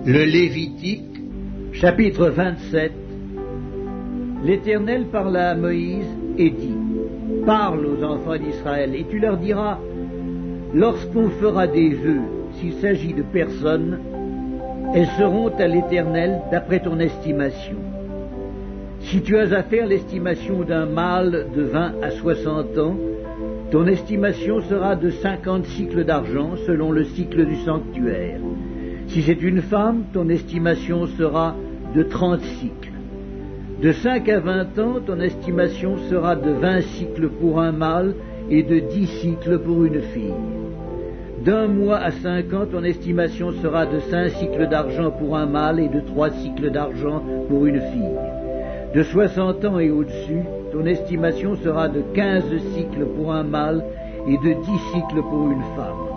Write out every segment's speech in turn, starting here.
Le Lévitique, chapitre 27. L'Éternel parla à Moïse et dit, « Parle aux enfants d'Israël, et tu leur diras, lorsqu'on fera des vœux, s'il s'agit de personnes, elles seront à l'Éternel d'après ton estimation. Si tu as à faire l'estimation d'un mâle de 20 à 60 ans, ton estimation sera de 50 cycles d'argent selon le cycle du sanctuaire. Si c'est une femme, ton estimation sera de 30 cycles. De 5 à 20 ans, ton estimation sera de 20 cycles pour un mâle et de 10 cycles pour une fille. D'un mois à 5 ans, ton estimation sera de 5 cycles d'argent pour un mâle et de 3 cycles d'argent pour une fille. De 60 ans et au-dessus, ton estimation sera de 15 cycles pour un mâle et de 10 cycles pour une femme.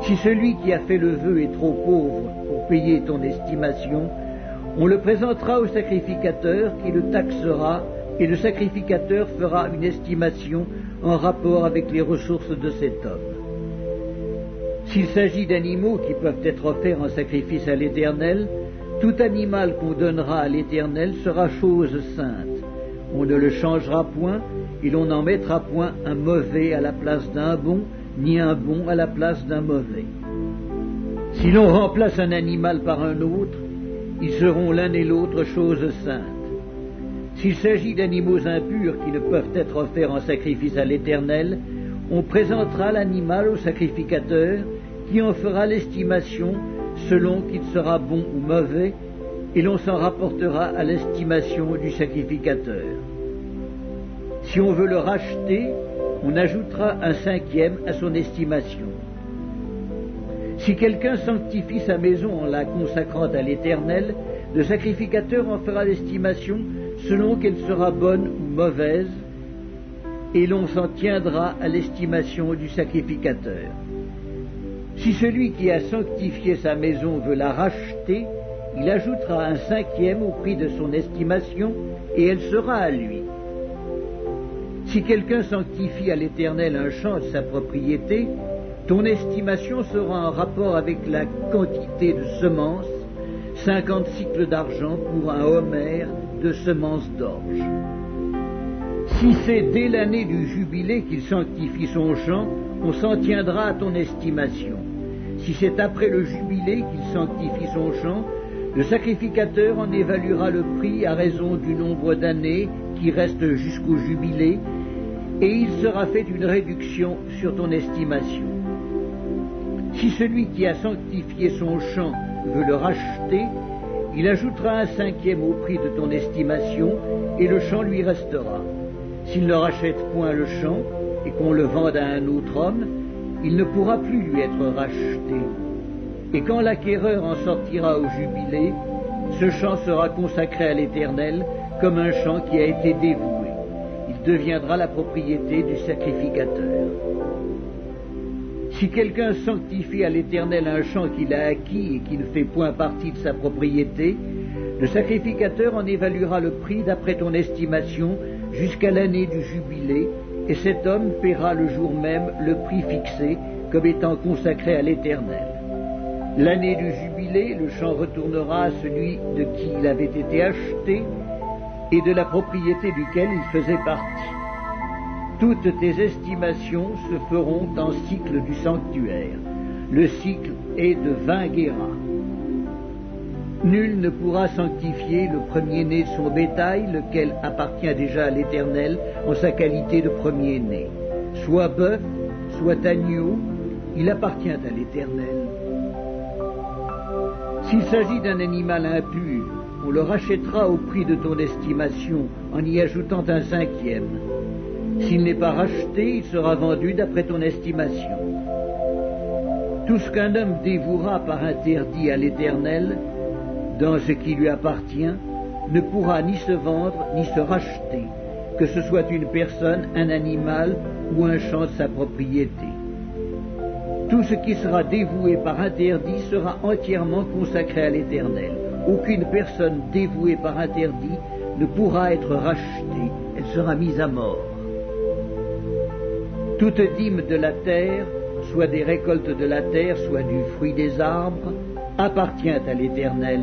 Si celui qui a fait le vœu est trop pauvre pour payer ton estimation, on le présentera au sacrificateur qui le taxera, et le sacrificateur fera une estimation en rapport avec les ressources de cet homme. S'il s'agit d'animaux qui peuvent être offerts en sacrifice à l'Éternel, tout animal qu'on donnera à l'Éternel sera chose sainte. On ne le changera point, et l'on n'en mettra point un mauvais à la place d'un bon, ni un bon à la place d'un mauvais. Si l'on remplace un animal par un autre, ils seront l'un et l'autre chose sainte. S'il s'agit d'animaux impurs qui ne peuvent être offerts en sacrifice à l'Éternel, on présentera l'animal au sacrificateur, qui en fera l'estimation selon qu'il sera bon ou mauvais, et l'on s'en rapportera à l'estimation du sacrificateur. Si on veut le racheter, on ajoutera un 5e à son estimation. Si quelqu'un sanctifie sa maison en la consacrant à l'Éternel, le sacrificateur en fera l'estimation selon qu'elle sera bonne ou mauvaise, et l'on s'en tiendra à l'estimation du sacrificateur. Si celui qui a sanctifié sa maison veut la racheter, il ajoutera un 5e au prix de son estimation, et elle sera à lui. Si quelqu'un sanctifie à l'Éternel un champ de sa propriété, ton estimation sera en rapport avec la quantité de semences, 50 cycles d'argent pour un homère de semences d'orge. Si c'est dès l'année du jubilé qu'il sanctifie son champ, on s'en tiendra à ton estimation. Si c'est après le jubilé qu'il sanctifie son champ, le sacrificateur en évaluera le prix à raison du nombre d'années qui restent jusqu'au jubilé, et il sera fait une réduction sur ton estimation. Si celui qui a sanctifié son champ veut le racheter, il ajoutera un 5e au prix de ton estimation, et le champ lui restera. S'il ne rachète point le champ, et qu'on le vende à un autre homme, il ne pourra plus lui être racheté. Et quand l'acquéreur en sortira au jubilé, ce champ sera consacré à l'Éternel comme un champ qui a été dévoué. Il deviendra la propriété du sacrificateur. Si quelqu'un sanctifie à l'Éternel un champ qu'il a acquis et qui ne fait point partie de sa propriété, le sacrificateur en évaluera le prix d'après ton estimation jusqu'à l'année du jubilé, et cet homme paiera le jour même le prix fixé comme étant consacré à l'Éternel. L'année du jubilé, le champ retournera à celui de qui il avait été acheté et de la propriété duquel il faisait partie. Toutes tes estimations se feront en cycle du sanctuaire. Le cycle est de 20 guéras. Nul ne pourra sanctifier le premier-né de son bétail, lequel appartient déjà à l'Éternel en sa qualité de premier-né. Soit bœuf, soit agneau, il appartient à l'Éternel. S'il s'agit d'un animal impur, on le rachètera au prix de ton estimation, en y ajoutant un 5e. S'il n'est pas racheté, il sera vendu d'après ton estimation. Tout ce qu'un homme dévouera par interdit à l'Éternel, dans ce qui lui appartient, ne pourra ni se vendre ni se racheter, que ce soit une personne, un animal ou un champ de sa propriété. Tout ce qui sera dévoué par interdit sera entièrement consacré à l'Éternel. Aucune personne dévouée par interdit ne pourra être rachetée, elle sera mise à mort. Toute dîme de la terre, soit des récoltes de la terre, soit du fruit des arbres, appartient à l'Éternel.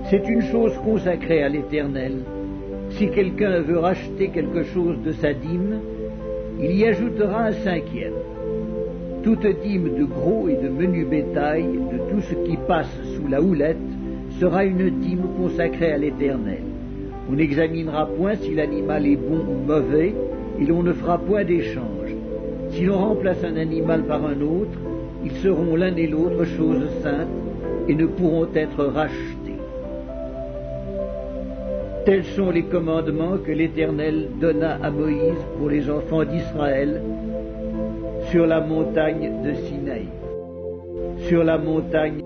C'est une chose consacrée à l'Éternel. Si quelqu'un veut racheter quelque chose de sa dîme, il y ajoutera un cinquième. Toute dîme de gros et de menu bétail, de tout ce qui passe sous la houlette, sera une dîme consacrée à l'Éternel. On n'examinera point si l'animal est bon ou mauvais, et l'on ne fera point d'échange. Si l'on remplace un animal par un autre, ils seront l'un et l'autre choses saintes, et ne pourront être rachetés. Tels sont les commandements que l'Éternel donna à Moïse pour les enfants d'Israël sur la montagne de Sinaï. Sur la montagne